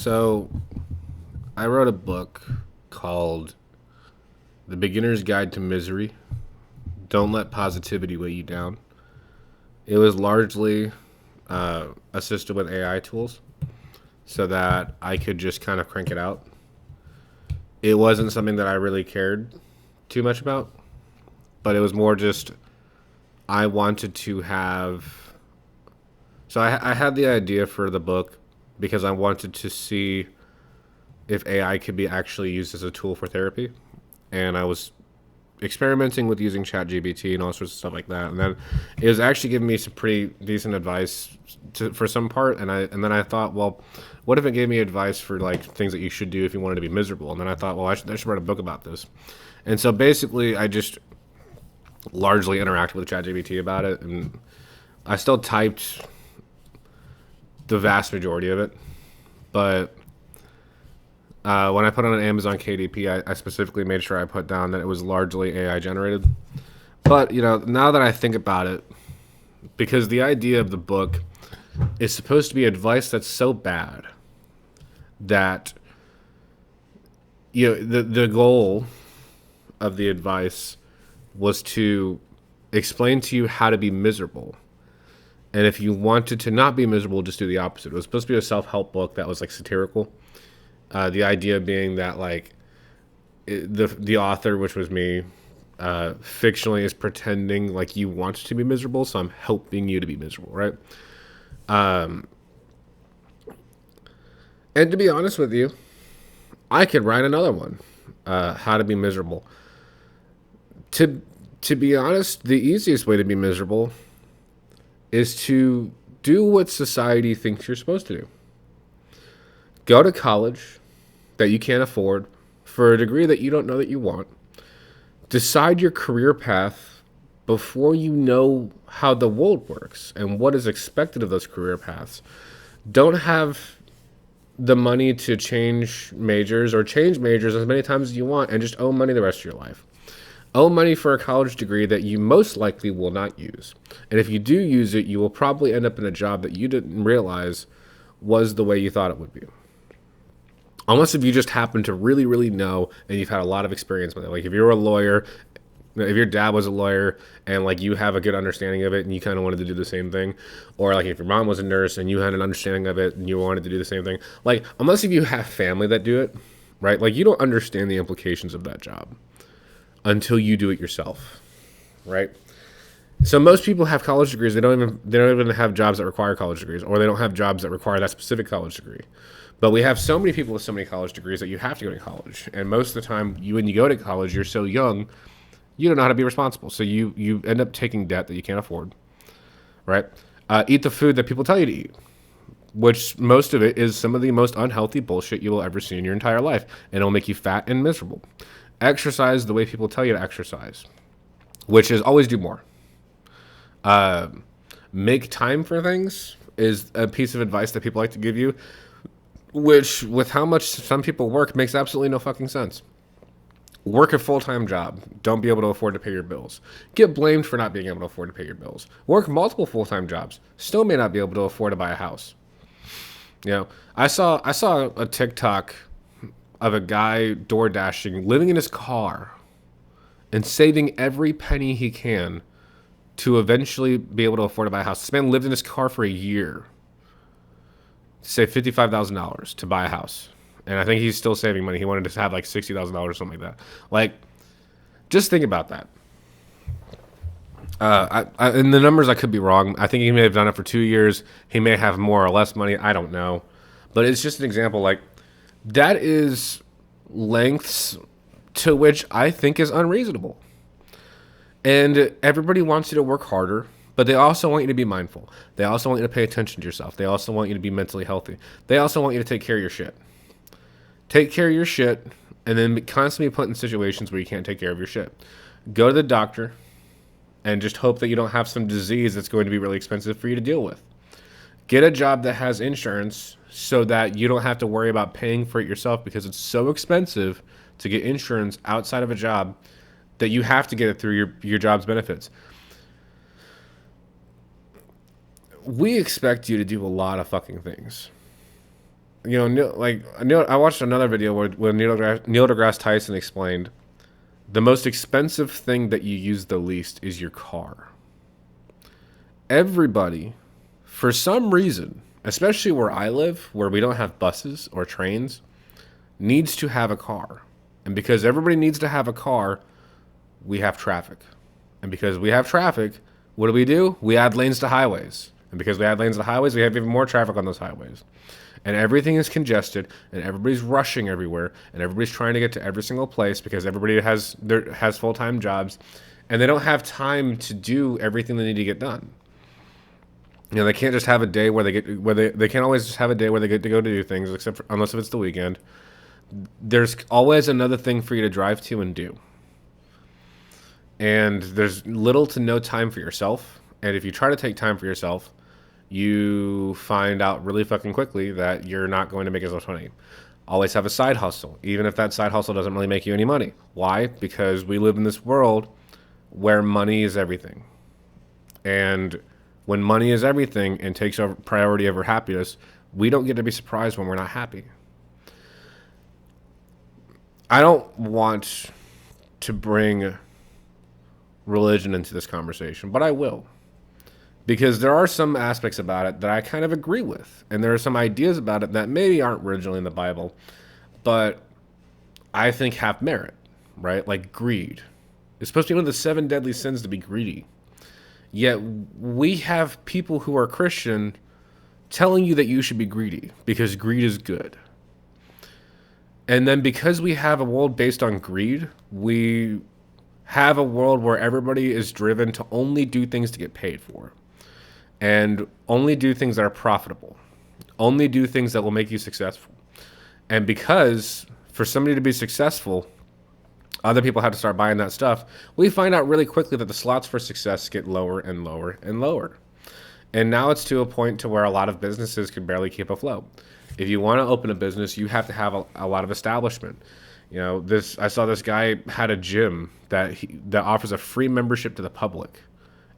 So, I wrote a book called The Beginner's Guide to Misery. Don't let positivity weigh you down. It was largely assisted with AI tools so that I could just kind of crank it out. It wasn't something that I really cared too much about, but it was more just I wanted to have. So I had the idea for the book because I wanted to see if AI could be actually used as a tool for therapy. And I was experimenting with using ChatGPT and all sorts of stuff like that. And then it was actually giving me some pretty decent advice for some part. And then I thought, well, what if it gave me advice for like things that you should do if you wanted to be miserable? And then I thought, well, I should write a book about this. And so basically, I just largely interacted with ChatGPT about it, and I still typed the vast majority of it, but when I put on an Amazon KDP, I specifically made sure I put down that it was largely AI generated. But, now that I think about it, because the idea of the book is supposed to be advice that's so bad that, the goal of the advice was to explain to you how to be miserable. And if you wanted to not be miserable, just do the opposite. It was supposed to be a self-help book that was like satirical. The idea being that like the author, which was me, fictionally is pretending like you want to be miserable, so I'm helping you to be miserable, right? And to be honest with you, I could write another one, how to be miserable. To to be honest, the easiest way to be miserable is to do what society thinks you're supposed to do. Go to college that you can't afford for a degree that you don't know that you want. Decide your career path before you know how the world works and what is expected of those career paths. Don't have the money to change majors or change majors as many times as you want and just owe money the rest of your life. Owe money for a college degree that you most likely will not use. And if you do use it, you will probably end up in a job that you didn't realize was the way you thought it would be. Unless if you just happen to really, really know and you've had a lot of experience with it. Like if you're a lawyer, if your dad was a lawyer and like you have a good understanding of it and you kind of wanted to do the same thing, or like if your mom was a nurse and you had an understanding of it and you wanted to do the same thing, like unless if you have family that do it, right? Like you don't understand the implications of that job until you do it yourself, right? So most people have college degrees. They don't even have jobs that require college degrees, or they don't have jobs that require that specific college degree. But we have so many people with so many college degrees that you have to go to college. And most of the time, when you go to college, you're so young, you don't know how to be responsible. So you end up taking debt that you can't afford, right? Eat the food that people tell you to eat, which most of it is some of the most unhealthy bullshit you will ever see in your entire life. And it'll make you fat and miserable. Exercise the way people tell you to exercise, which is always do more. Make time for things is a piece of advice that people like to give you, which, with how much some people work, makes absolutely no fucking sense. Work a full-time job. Don't be able to afford to pay your bills. Get blamed for not being able to afford to pay your bills. Work multiple full-time jobs. Still may not be able to afford to buy a house. I saw a TikTok of a guy door dashing, living in his car, and saving every penny he can to eventually be able to afford to buy a house. This man lived in his car for a year to save $55,000 to buy a house. And I think he's still saving money. He wanted to have like $60,000 or something like that. Like, just think about that. And the numbers, I could be wrong. I think he may have done it for 2 years. He may have more or less money. I don't know. But it's just an example. Like, that is lengths to which I think is unreasonable. And everybody wants you to work harder, but they also want you to be mindful. They also want you to pay attention to yourself. They also want you to be mentally healthy. They also want you to take care of your shit. Take care of your shit, and then constantly be put in situations where you can't take care of your shit. Go to the doctor, and just hope that you don't have some disease that's going to be really expensive for you to deal with. Get a job that has insurance so that you don't have to worry about paying for it yourself, because it's so expensive to get insurance outside of a job that you have to get it through your job's benefits. We expect you to do a lot of fucking things. I watched another video where Neil deGrasse Tyson explained the most expensive thing that you use the least is your car. Everybody, for some reason, especially where I live, where we don't have buses or trains, needs to have a car. And because everybody needs to have a car, we have traffic. And because we have traffic, what do? We add lanes to highways. And because we add lanes to highways, we have even more traffic on those highways. And everything is congested, and everybody's rushing everywhere, and everybody's trying to get to every single place because everybody has full-time jobs, and they don't have time to do everything they need to get done. They can't just have a day where they can't always just have a day where they get to go to do things, unless if it's the weekend. There's always another thing for you to drive to and do. And there's little to no time for yourself. And if you try to take time for yourself, you find out really fucking quickly that you're not going to make as much money. Always have a side hustle, even if that side hustle doesn't really make you any money. Why? Because we live in this world where money is everything. And when money is everything and takes over priority over happiness, we don't get to be surprised when we're not happy. I don't want to bring religion into this conversation, but I will. Because there are some aspects about it that I kind of agree with. And there are some ideas about it that maybe aren't originally in the Bible, but I think have merit, right? Like greed. It's supposed to be one of the 7 deadly sins to be greedy. Yet we have people who are Christian telling you that you should be greedy because greed is good. And then because we have a world based on greed, we have a world where everybody is driven to only do things to get paid for. And only do things that are profitable. Only do things that will make you successful. And because for somebody to be successful, other people have to start buying that stuff, we find out really quickly that the slots for success get lower and lower and lower. And now it's to a point to where a lot of businesses can barely keep afloat. If you want to open a business, you have to have a lot of establishment. I saw this guy had a gym that offers a free membership to the public,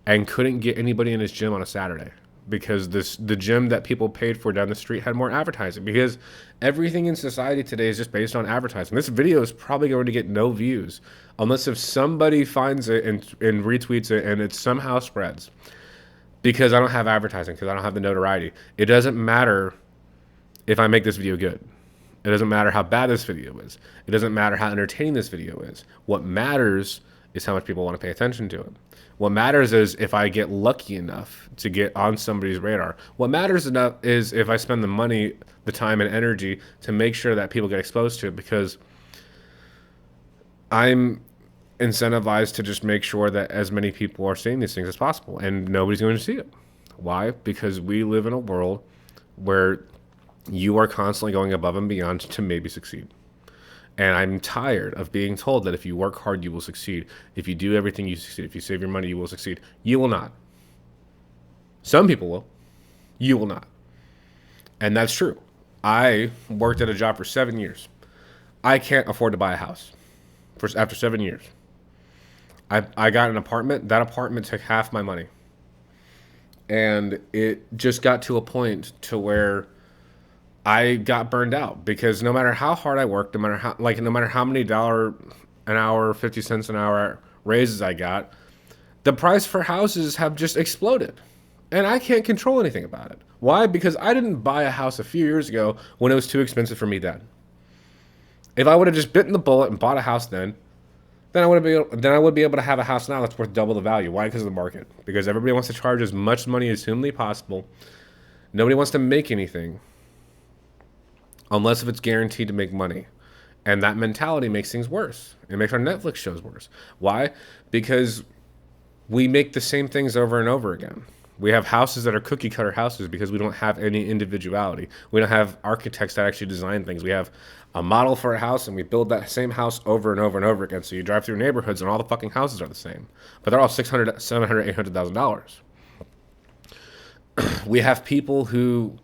and couldn't get anybody in his gym on a Saturday because the gym that people paid for down the street had more advertising, because everything in society today is just based on advertising. This video is probably going to get no views unless if somebody finds it and retweets it and it somehow spreads, because I don't have advertising, because I don't have the notoriety. It doesn't matter if I make this video good. It doesn't matter how bad this video is. It doesn't matter how entertaining this video is. What matters is how much people want to pay attention to it. What matters is if I get lucky enough to get on somebody's radar. What matters enough is if I spend the money, the time, and energy to make sure that people get exposed to it, because I'm incentivized to just make sure that as many people are seeing these things as possible, and nobody's going to see it. Why? Because we live in a world where you are constantly going above and beyond to maybe succeed. And I'm tired of being told that if you work hard, you will succeed. If you do everything, you succeed. If you save your money, you will succeed. You will not. Some people will. You will not. And that's true. I worked at a job for 7 years. I can't afford to buy a house after 7 years. I got an apartment. That apartment took half my money. And it just got to a point to where I got burned out, because no matter how hard I worked, no matter how many $1 an hour, 50 cents an hour raises I got, the price for houses have just exploded. And I can't control anything about it. Why? Because I didn't buy a house a few years ago when it was too expensive for me then. If I would have just bitten the bullet and bought a house then I would be able to have a house now that's worth double the value. Why? Because of the market. Because everybody wants to charge as much money as humanly possible. Nobody wants to make anything unless if it's guaranteed to make money. And that mentality makes things worse. It makes our Netflix shows worse. Why? Because we make the same things over and over again. We have houses that are cookie cutter houses because we don't have any individuality. We don't have architects that actually design things. We have a model for a house and we build that same house over and over and over again. So you drive through neighborhoods and all the fucking houses are the same. But they're all $600,000, $700,000, $800,000. We have people who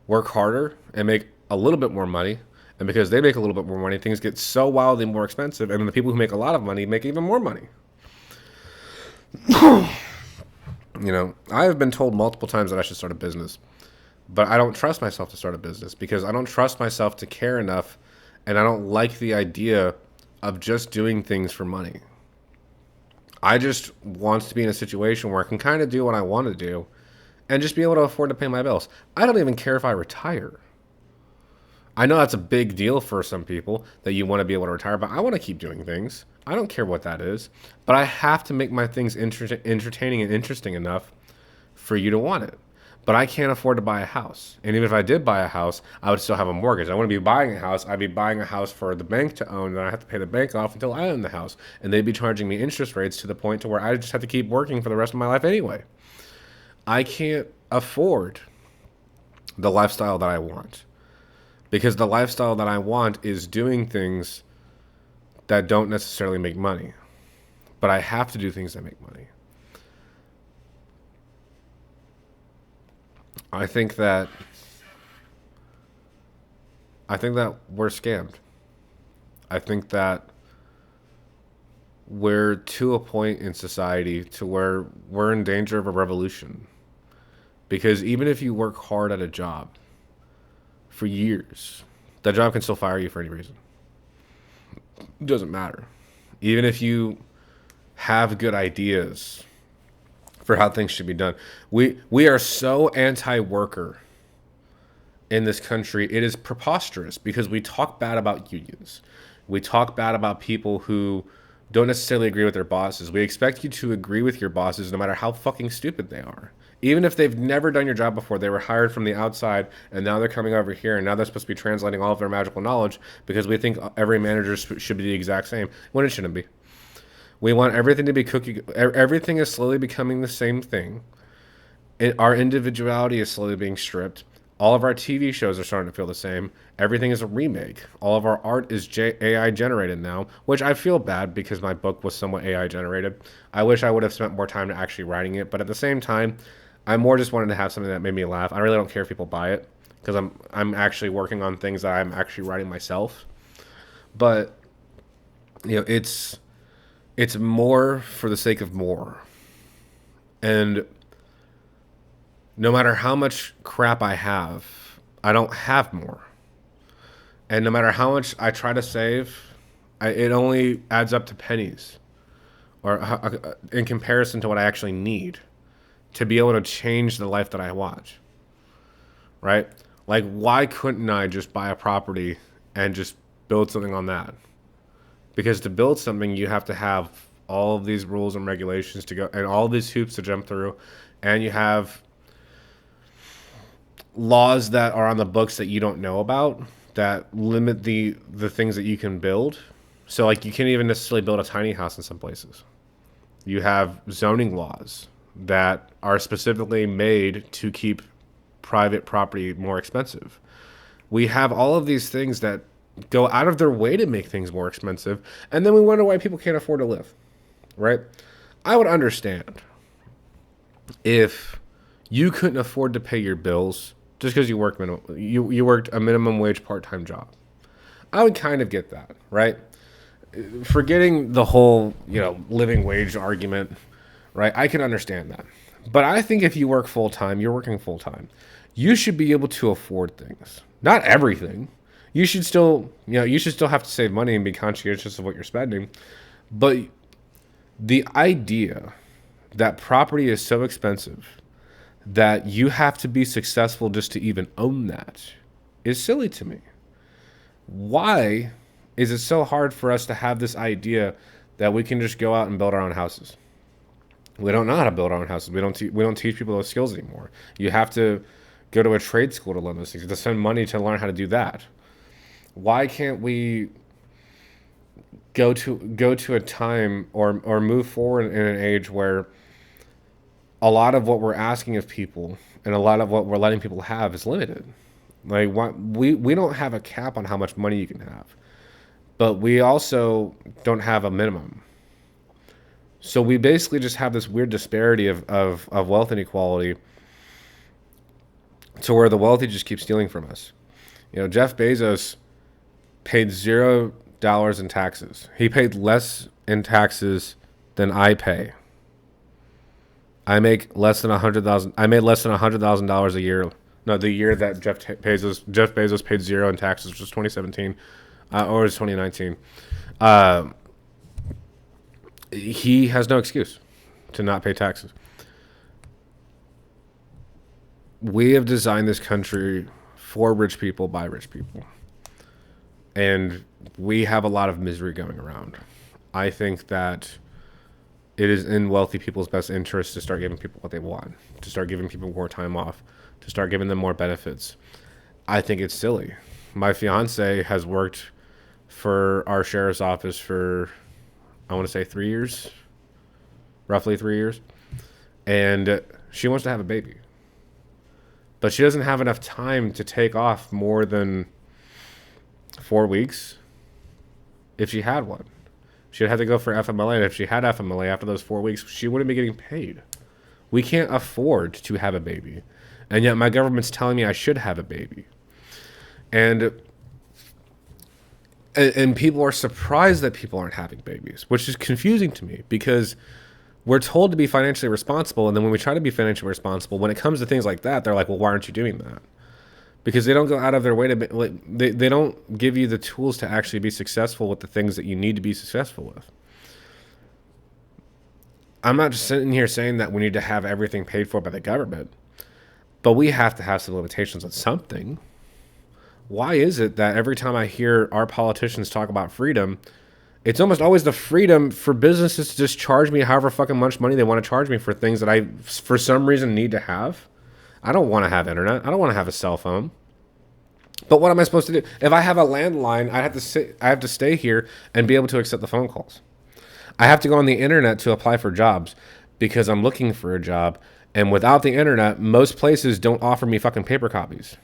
work harder and make a little bit more money, and because they make a little bit more money, things get so wildly more expensive, and then the people who make a lot of money make even more money. I have been told multiple times that I should start a business, but I don't trust myself to start a business because I don't trust myself to care enough, and I don't like the idea of just doing things for money. I just want to be in a situation where I can kind of do what I want to do and just be able to afford to pay my bills. I don't even care if I retire. I know that's a big deal for some people that you want to be able to retire, but I want to keep doing things. I don't care what that is, but I have to make my things entertaining and interesting enough for you to want it. But I can't afford to buy a house. And even if I did buy a house, I would still have a mortgage. I wouldn't be buying a house. I'd be buying a house for the bank to own, and I have to pay the bank off until I own the house. And they'd be charging me interest rates to the point to where I just have to keep working for the rest of my life anyway. I can't afford the lifestyle that I want. Because the lifestyle that I want is doing things that don't necessarily make money. But I have to do things that make money. I think that we're scammed. I think that we're to a point in society to where we're in danger of a revolution. Because even if you work hard at a job for years, that job can still fire you for any reason. It doesn't matter. Even if you have good ideas for how things should be done. We are so anti-worker in this country. It is preposterous because we talk bad about unions. We talk bad about people who don't necessarily agree with their bosses. We expect you to agree with your bosses no matter how fucking stupid they are. Even if they've never done your job before, they were hired from the outside, and now they're coming over here, and now they're supposed to be translating all of their magical knowledge because we think every manager should be the exact same, when it shouldn't be. We want everything to be cookie. Everything is slowly becoming the same thing. Our individuality is slowly being stripped. All of our TV shows are starting to feel the same. Everything is a remake. All of our art is AI generated now, which I feel bad because my book was somewhat AI generated. I wish I would have spent more time to actually writing it, but at the same time, I more just wanted to have something that made me laugh. I really don't care if people buy it because I'm actually working on things that I'm actually writing myself. But it's more for the sake of more. And no matter how much crap I have, I don't have more. And no matter how much I try to save, it only adds up to pennies, or in comparison to what I actually need to be able to change the life that I want. Right? Like, why couldn't I just buy a property and just build something on that? Because to build something, you have to have all of these rules and regulations to go, and all these hoops to jump through, and you have laws that are on the books that you don't know about that limit the things that you can build. So, like, you can't even necessarily build a tiny house in some places. You have zoning laws that are specifically made to keep private property more expensive. We have all of these things that go out of their way to make things more expensive, and then we wonder why people can't afford to live, right? I would understand if you couldn't afford to pay your bills just because you worked a minimum wage part-time job. I would kind of get that, right? Forgetting the whole, living wage argument, right? I can understand that. But I think if you work full-time, you're working full-time. You should be able to afford things. Not everything. You should still have to save money and be conscientious of what you're spending. But the idea that property is so expensive that you have to be successful just to even own that is silly to me. Why is it so hard for us to have this idea that we can just go out and build our own houses? We don't know how to build our own houses. We don't teach people those skills anymore. You have to go to a trade school to learn those things, to spend money to learn how to do that. Why can't we go to a time or move forward in an age where a lot of what we're asking of people and a lot of what we're letting people have is limited? Like, we don't have a cap on how much money you can have, but we also don't have a minimum. So we basically just have this weird disparity of wealth inequality to where the wealthy just keep stealing from us. Jeff Bezos paid $0 in taxes. He paid less in taxes than I pay. I make less than $100,000. I made less than $100,000 a year No, the year that Jeff Bezos paid zero in taxes, which was 2017, or was 2019. Uh, he has no excuse to not pay taxes. We have designed this country for rich people by rich people, and we have a lot of misery going around. I think that it is in wealthy people's best interest to start giving people what they want, to start giving people more time off, to start giving them more benefits. I think it's silly. My fiance has worked for our sheriff's office for, I want to say 3 years, roughly 3 years, and she wants to have a baby. But she doesn't have enough time to take off more than 4 weeks if she had one. She'd have to go for FMLA, and if she had FMLA after those 4 weeks, she wouldn't be getting paid. We can't afford to have a baby. And yet my government's telling me I should have a baby. And people are surprised that people aren't having babies, which is confusing to me because we're told to be financially responsible. And then when we try to be financially responsible, when it comes to things like that, they're like, well, why aren't you doing that? Because they don't go out of their way to they don't give you the tools to actually be successful with the things that you need to be successful with. I'm not just sitting here saying that we need to have everything paid for by the government, but we have to have some limitations on something. Why is it that every time I hear our politicians talk about freedom, it's almost always the freedom for businesses to just charge me however fucking much money they want to charge me for things that I, for some reason, need to have? I don't want to have internet. I don't want to have a cell phone. But what am I supposed to do? If I have a landline, I have to stay here and be able to accept the phone calls. I have to go on the internet to apply for jobs because I'm looking for a job. And without the internet, most places don't offer me fucking paper copies.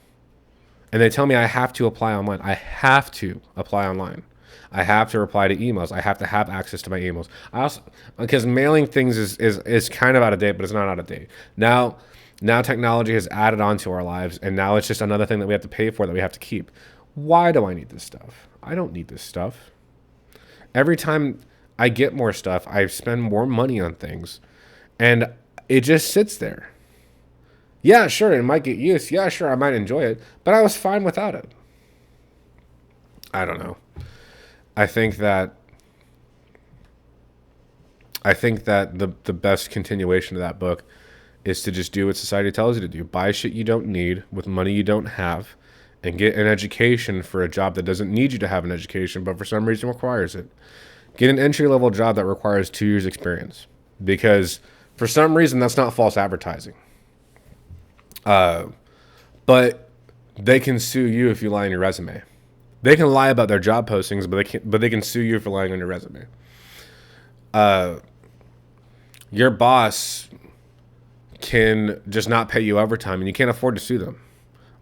And they tell me I have to apply online. I have to apply online. I have to reply to emails. I have to have access to my emails. I also, because mailing things is kind of out of date, but it's not out of date. Now technology has added on to our lives, and now it's just another thing that we have to pay for, that we have to keep. Why do I need this stuff? I don't need this stuff. Every time I get more stuff, I spend more money on things, and it just sits there. Yeah, sure, it might get used. Yeah, sure, I might enjoy it, but I was fine without it. I don't know. I think that the best continuation of that book is to just do what society tells you to do. Buy shit you don't need with money you don't have, and get an education for a job that doesn't need you to have an education, but for some reason requires it. Get an entry-level job that requires 2 years experience, because for some reason that's not false advertising. But they can sue you if you lie on your resume. They can lie about their job postings, but they can sue you for lying on your resume. Your boss can just not pay you overtime, and you can't afford to sue them.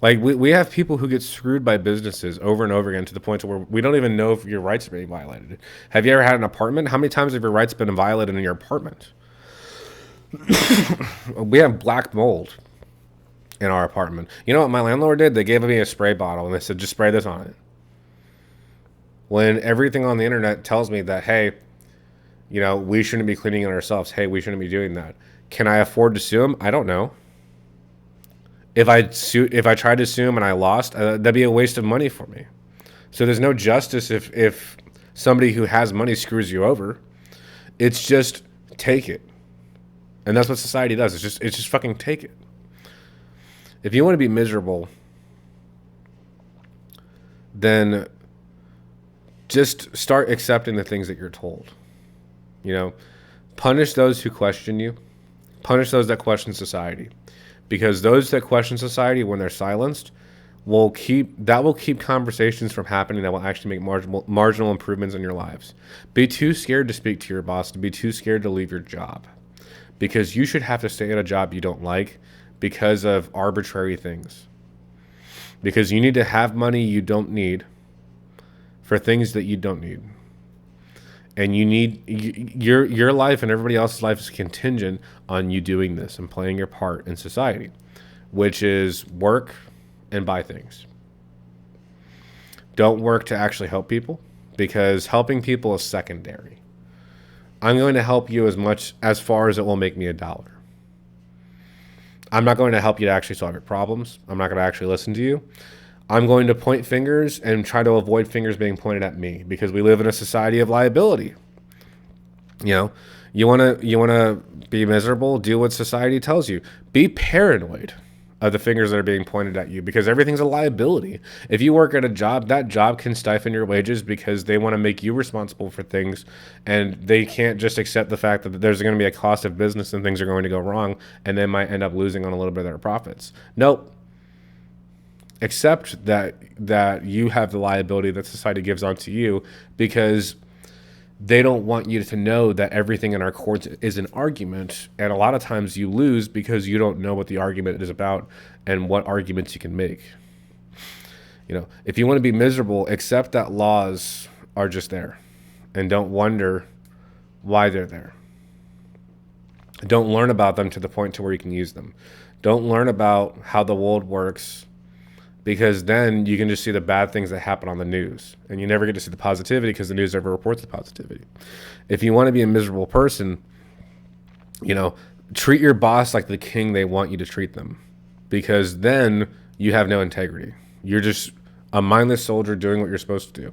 Like, we have people who get screwed by businesses over and over again, to the point where we don't even know if your rights are being violated. Have you ever had an apartment? How many times have your rights been violated in your apartment? We have black mold in our apartment. You know what my landlord did? They gave me a spray bottle, and they said, just spray this on it. When everything on the internet tells me that, hey, we shouldn't be cleaning it ourselves. Hey, we shouldn't be doing that. Can I afford to sue him? I don't know. If I tried to sue him and I lost, that'd be a waste of money for me. So there's no justice if somebody who has money screws you over. It's just take it. And that's what society does. It's just fucking take it. If you want to be miserable, then just start accepting the things that you're told. Punish those who question you. Punish those that question society. Because those that question society, when they're silenced, will keep conversations from happening that will actually make marginal improvements in your lives. Be too scared to speak to your boss, to be too scared to leave your job. Because you should have to stay at a job you don't like because of arbitrary things. Because you need to have money you don't need for things that you don't need. And you need your life and everybody else's life is contingent on you doing this and playing your part in society, which is work and buy things. Don't work to actually help people, because helping people is secondary. I'm going to help you as far as it will make me $1. I'm not going to help you to actually solve your problems. I'm not going to actually listen to you. I'm going to point fingers and try to avoid fingers being pointed at me because we live in a society of liability. You know, you want to be miserable, do what society tells you. Be paranoid of the fingers that are being pointed at you because everything's a liability. If you work at a job, that job can stifle your wages because they want to make you responsible for things, and they can't just accept the fact that there's going to be a cost of business and things are going to go wrong and they might end up losing on a little bit of their profits. Nope. Accept that you have the liability that society gives onto you because they don't want you to know that everything in our courts is an argument. And a lot of times you lose because you don't know what the argument is about and what arguments you can make. If you want to be miserable, accept that laws are just there and don't wonder why they're there. Don't learn about them to the point to where you can use them. Don't learn about how the world works because then you can just see the bad things that happen on the news and you never get to see the positivity because the news never reports the positivity. If you want to be a miserable person, treat your boss like the king they want you to treat them because then you have no integrity. You're just a mindless soldier doing what you're supposed to do.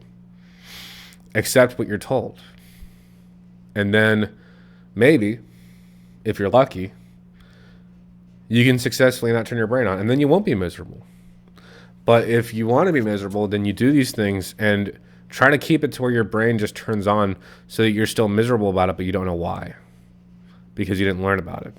Accept what you're told. And then maybe, if you're lucky, you can successfully not turn your brain on and then you won't be miserable. But if you want to be miserable, then you do these things and try to keep it to where your brain just turns on so that you're still miserable about it, but you don't know why because you didn't learn about it.